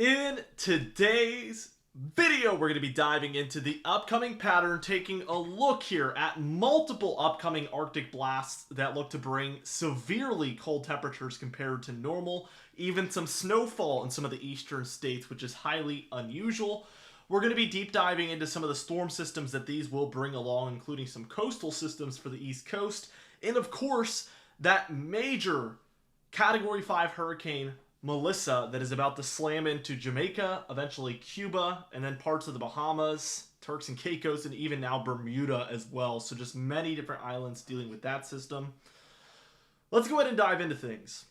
In today's video, we're going to be diving into the upcoming pattern, taking a look here at multiple upcoming Arctic blasts that look to bring severely cold temperatures compared to normal, even some snowfall in some of the eastern states, which is highly unusual. We're going to be deep diving into some of the storm systems that these will bring along, including some coastal systems for the East Coast, and of course, that major Category 5 hurricane Melissa that is about to slam into Jamaica, eventually Cuba, and then parts of the Bahamas, Turks and Caicos, and even now Bermuda as well. So just many different islands dealing with that system. Let's go ahead and dive into things.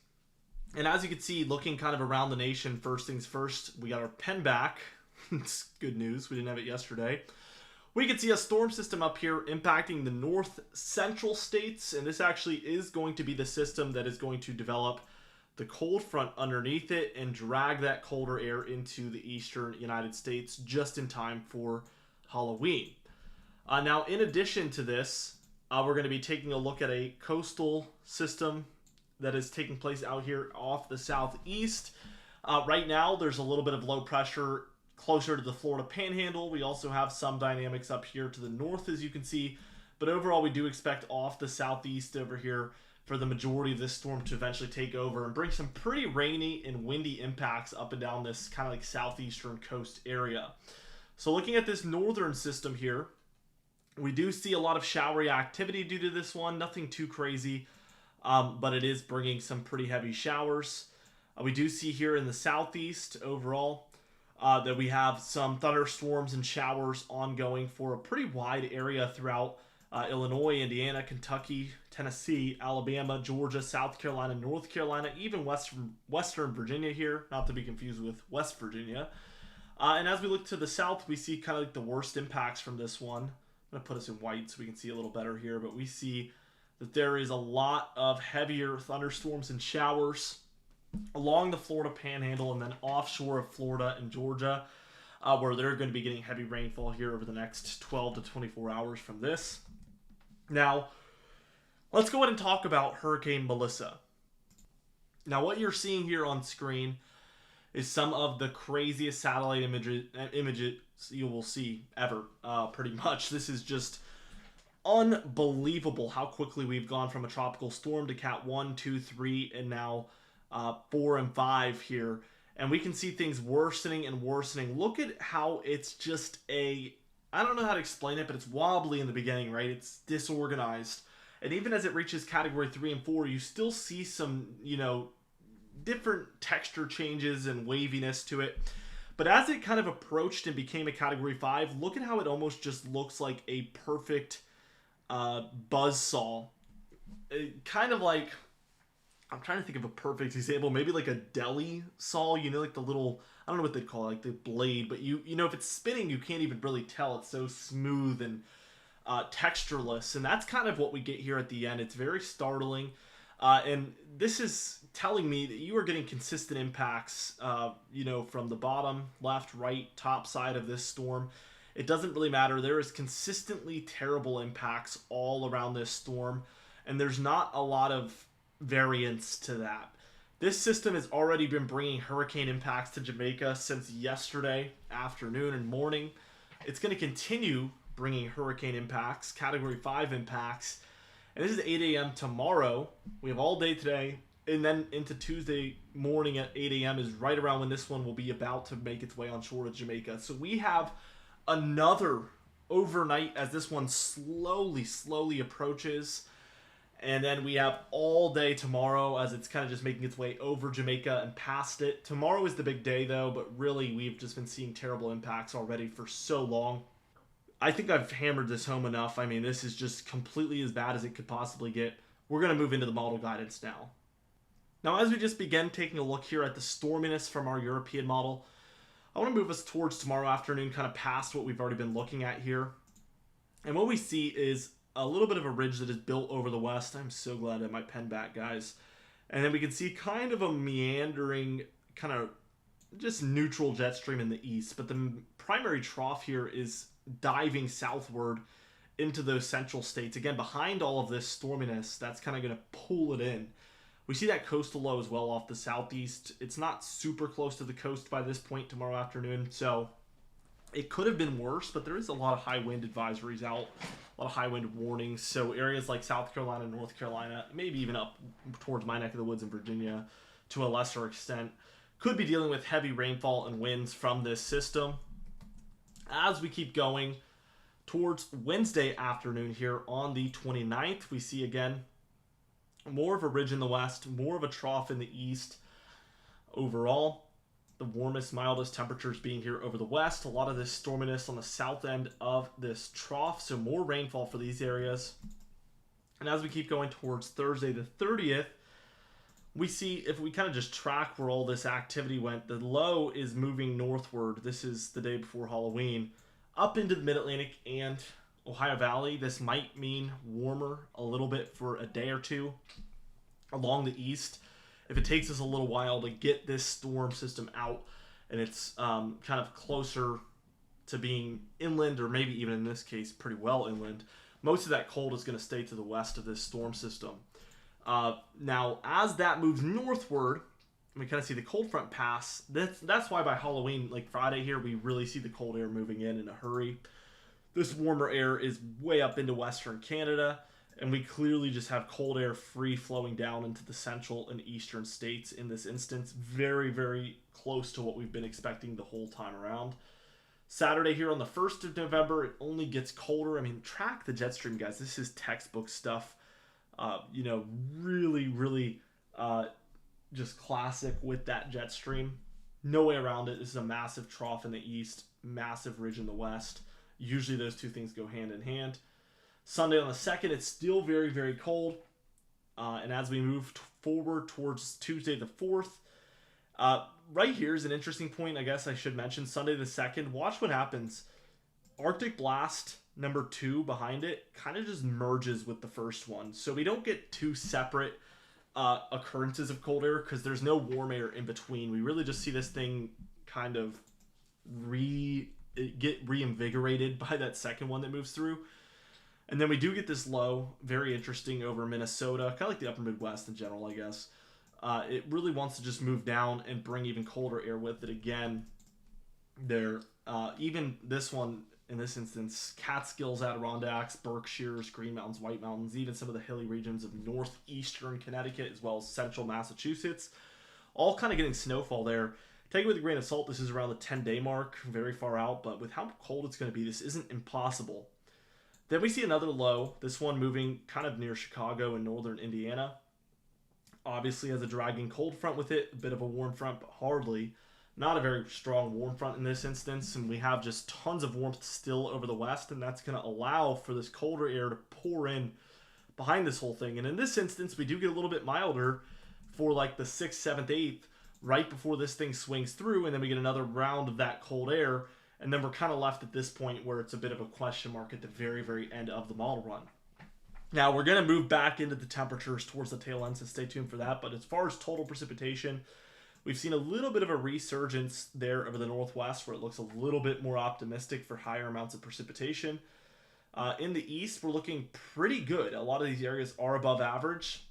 And as you can see, looking kind of around the nation, first things first, we got our pen back. It's good news. We didn't have it yesterday. We can see a storm system up here impacting the north central states, and this actually is going to be the system that is going to develop the cold front underneath it and drag that colder air into the eastern United States just in time for Halloween. Now, in addition to this, we're going to be taking a look at a coastal system that is taking place out here off the southeast. Right now, there's a little bit of low pressure closer to the Florida Panhandle. We also have some dynamics up here to the north, as you can see. But overall, we do expect off the southeast over here for the majority of this storm to eventually take over and bring some pretty rainy and windy impacts up and down this kind of like southeastern coast area. So looking at this northern system here, we do see a lot of showery activity due to this one. Nothing too crazy, but it is bringing some pretty heavy showers. We do see here in the southeast overall that we have some thunderstorms and showers ongoing for a pretty wide area throughout Illinois, Indiana, Kentucky, Tennessee, Alabama, Georgia, South Carolina, North Carolina, even Western Virginia here, not to be confused with West Virginia. And as we look to the south, we see kind of like the worst impacts from this one. I'm going to put us in white so we can see a little better here, but we see that there is a lot of heavier thunderstorms and showers along the Florida Panhandle and then offshore of Florida and Georgia, where they're going to be getting heavy rainfall here over the next 12 to 24 hours from this. Now, let's go ahead and talk about Hurricane Melissa. Now, what you're seeing here on screen is some of the craziest satellite images you will see ever, pretty much. This is just unbelievable how quickly we've gone from a tropical storm to Cat 1, 2, 3, and now 4 and 5 here. And we can see things worsening and worsening. Look at how it's just I don't know how to explain it, but it's wobbly in the beginning, right? It's disorganized. And even as it reaches Category 3 and 4, you still see some, different texture changes and waviness to it. But as it kind of approached and became a Category 5, look at how it almost just looks like a perfect buzzsaw. Kind of like, I'm trying to think of a perfect example. Maybe like a deli saw, like the little, I don't know what they'd call it, like the blade. But if it's spinning, you can't even really tell. It's so smooth and textureless. And that's kind of what we get here at the end. It's very startling. And this is telling me that you are getting consistent impacts, from the bottom, left, right, top side of this storm. It doesn't really matter. There is consistently terrible impacts all around this storm. And there's not a lot of variance to that. This system has already been bringing hurricane impacts to Jamaica since yesterday afternoon and morning. It's going to continue bringing hurricane impacts, Category 5 impacts, and this is 8 a.m. tomorrow. We have all day today, and then into Tuesday morning at 8 a.m. is right around when this one will be about to make its way on shore to Jamaica. So we have another overnight as this one slowly approaches. And then we have all day tomorrow as it's kind of just making its way over Jamaica and past it. Tomorrow is the big day, though, but really we've just been seeing terrible impacts already for so long. I think I've hammered this home enough. I mean, this is just completely as bad as it could possibly get. We're going to move into the model guidance now. Now, as we just begin taking a look here at the storminess from our European model, I want to move us towards tomorrow afternoon, kind of past what we've already been looking at here. And what we see is a little bit of a ridge that is built over the west. I'm so glad I had my pen back, guys. And then we can see kind of a meandering, kind of just neutral jet stream in the east. But the primary trough here is diving southward into those central states. Again, behind all of this storminess, that's kind of going to pull it in. We see that coastal low as well off the southeast. It's not super close to the coast by this point tomorrow afternoon, so it could have been worse, but there is a lot of high wind advisories out, a lot of high wind warnings. So areas like South Carolina, North Carolina, maybe even up towards my neck of the woods in Virginia to a lesser extent, could be dealing with heavy rainfall and winds from this system. As we keep going towards Wednesday afternoon here on the 29th, we see again more of a ridge in the west, more of a trough in the east. Overall, the warmest, mildest temperatures being here over the west. A lot of this storminess on the south end of this trough, so more rainfall for these areas. And as we keep going towards Thursday the 30th, we see, if we kind of just track where all this activity went, the low is moving northward. This is the day before Halloween, up into the Mid-Atlantic and Ohio Valley. This might mean warmer a little bit for a day or two along the east. If it takes us a little while to get this storm system out and it's kind of closer to being inland, or maybe even in this case pretty well inland, most of that cold is going to stay to the west of this storm system. Now, as that moves northward, we kind of see the cold front pass. That's why by Halloween, like Friday here, we really see the cold air moving in a hurry. This warmer air is way up into western Canada, and we clearly just have cold air free flowing down into the central and eastern states in this instance. Very, very close to what we've been expecting the whole time around. Saturday here on the 1st of November, it only gets colder. I mean, track the jet stream, guys. This is textbook stuff. Really, really just classic with that jet stream. No way around it. This is a massive trough in the east, massive ridge in the west. Usually those two things go hand in hand. Sunday on the 2nd, it's still very, very cold. And as we move forward towards Tuesday the 4th, right here is an interesting point, I guess I should mention. Sunday the 2nd, watch what happens. Arctic blast number 2 behind it kind of just merges with the first one. So we don't get two separate occurrences of cold air because there's no warm air in between. We really just see this thing kind of get reinvigorated by that second one that moves through. And then we do get this low, very interesting, over Minnesota, kind of like the upper Midwest in general, I guess. It really wants to just move down and bring even colder air with it again. Even this one, in this instance, Catskills, Adirondacks, Berkshires, Green Mountains, White Mountains, even some of the hilly regions of northeastern Connecticut, as well as central Massachusetts, all kind of getting snowfall there. Take it with a grain of salt. This is around the 10-day mark, very far out, but with how cold it's going to be, this isn't impossible. Then we see another low, this one moving kind of near Chicago and northern Indiana. Obviously has a dragging cold front with it, a bit of a warm front, but hardly. Not a very strong warm front in this instance, and we have just tons of warmth still over the west, and that's going to allow for this colder air to pour in behind this whole thing. And in this instance, we do get a little bit milder for like the 6th, 7th, 8th, right before this thing swings through, and then we get another round of that cold air, and then we're kind of left at this point where it's a bit of a question mark at the very, very end of the model run. Now, we're going to move back into the temperatures towards the tail end, so stay tuned for that. But as far as total precipitation, we've seen a little bit of a resurgence there over the northwest where it looks a little bit more optimistic for higher amounts of precipitation. In the east, we're looking pretty good. A lot of these areas are above average.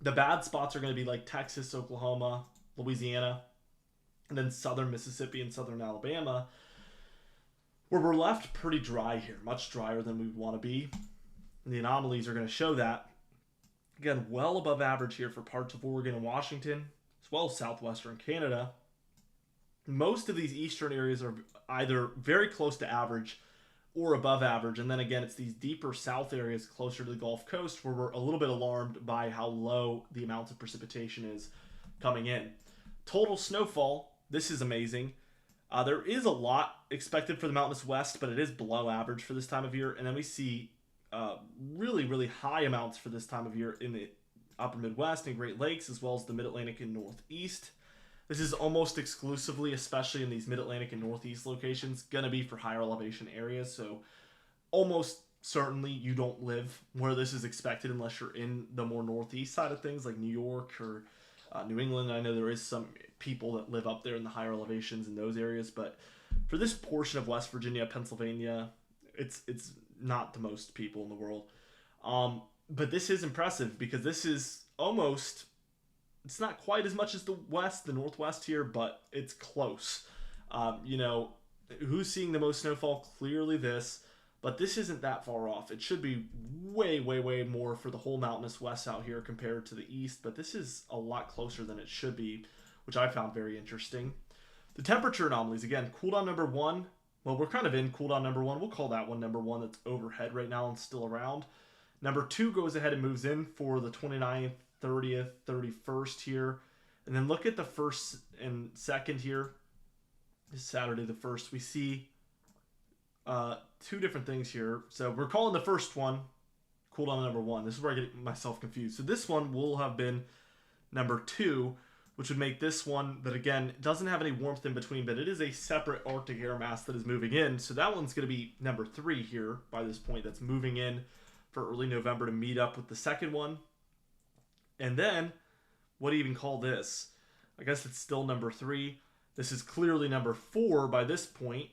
The bad spots are going to be like Texas, Oklahoma, Louisiana, and then southern Mississippi and southern Alabama, where we're left pretty dry here, much drier than we want to be. And the anomalies are going to show that. Again, well above average here for parts of Oregon and Washington, as well as southwestern Canada. Most of these eastern areas are either very close to average or above average. And then again, it's these deeper south areas closer to the Gulf Coast where we're a little bit alarmed by how low the amount of precipitation is coming in. Total snowfall, this is amazing. There is a lot expected for the mountainous west, but it is below average for this time of year. And then we see really, really high amounts for this time of year in the upper Midwest and Great Lakes, as well as the Mid-Atlantic and Northeast. This is almost exclusively, especially in these Mid-Atlantic and Northeast locations, going to be for higher elevation areas. So almost certainly you don't live where this is expected unless you're in the more northeast side of things, like New York or New England. I know there is some people that live up there in the higher elevations in those areas, but for this portion of West Virginia, Pennsylvania, it's not the most people in the world. But this is impressive because this is almost It's not quite as much as the northwest here, but it's close. You know, who's seeing the most snowfall? Clearly this, but this isn't that far off. It should be way, way, way more for the whole mountainous west out here compared to the east, but this is a lot closer than it should be, which I found very interesting. The temperature anomalies, again, cool down number 1. Well, we're kind of in cool down number 1. We'll call that one number 1 that's overhead right now and still around. Number 2 goes ahead and moves in for the 29th, 30th, 31st here. And then look at the 1st and 2nd here. This Saturday the 1st. We see 2 different things here. So we're calling the first one cool down number 1. This is where I get myself confused. So this one will have been number 2, which would make this one that, again, doesn't have any warmth in between, but it is a separate Arctic air mass that is moving in. So that one's going to be number 3 here by this point, that's moving in for early November to meet up with the second one. And then, what do you even call this? I guess it's still number 3. This is clearly number 4 by this point.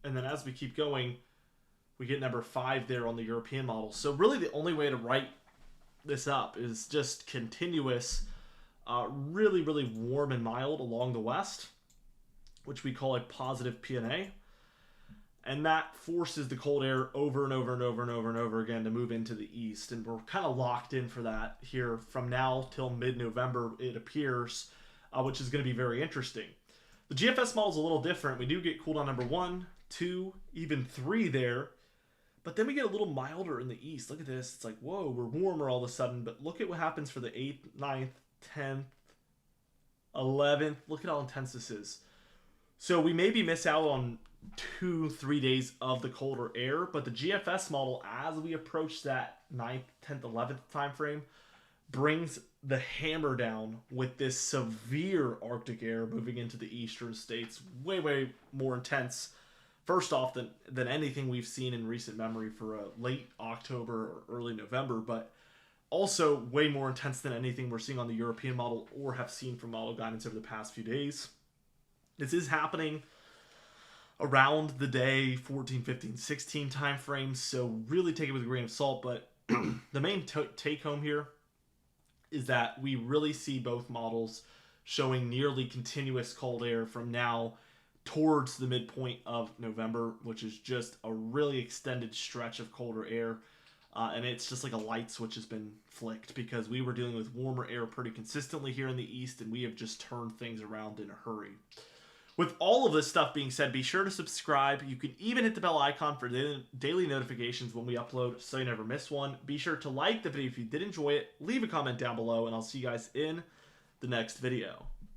And then as we keep going, we get number 5 there on the European model. So really the only way to write this up is just continuous, really, really warm and mild along the west, which we call a positive PNA. And that forces the cold air over and over and over and over and over again to move into the east. And we're kind of locked in for that here from now till mid-November, it appears, which is going to be very interesting. The GFS model is a little different. We do get cool down number 1, 2, even 3 there. But then we get a little milder in the east. Look at this. It's like, whoa, we're warmer all of a sudden. But look at what happens for the 8th, 9th, 10th, 11th. Look at how intense this is. So we maybe miss out on 2-3 days of the colder air. But the GFS model, as we approach that 9th, 10th, 11th time frame, brings the hammer down with this severe Arctic air moving into the eastern states. Way, way more intense. First off, than anything we've seen in recent memory for a late October or early November, but also way more intense than anything we're seeing on the European model or have seen from model guidance over the past few days. This is happening around the day 14, 15, 16 time frames, so really take it with a grain of salt, but the main take home here is that we really see both models showing nearly continuous cold air from now towards the midpoint of November, which is just a really extended stretch of colder air. And it's just like a light switch has been flicked because we were dealing with warmer air pretty consistently here in the east, and we have just turned things around in a hurry. With all of this stuff being said, be sure to subscribe. You can even hit the bell icon for daily notifications when we upload so you never miss one. Be sure to like the video if you did enjoy it, leave a comment down below, and I'll see you guys in the next video.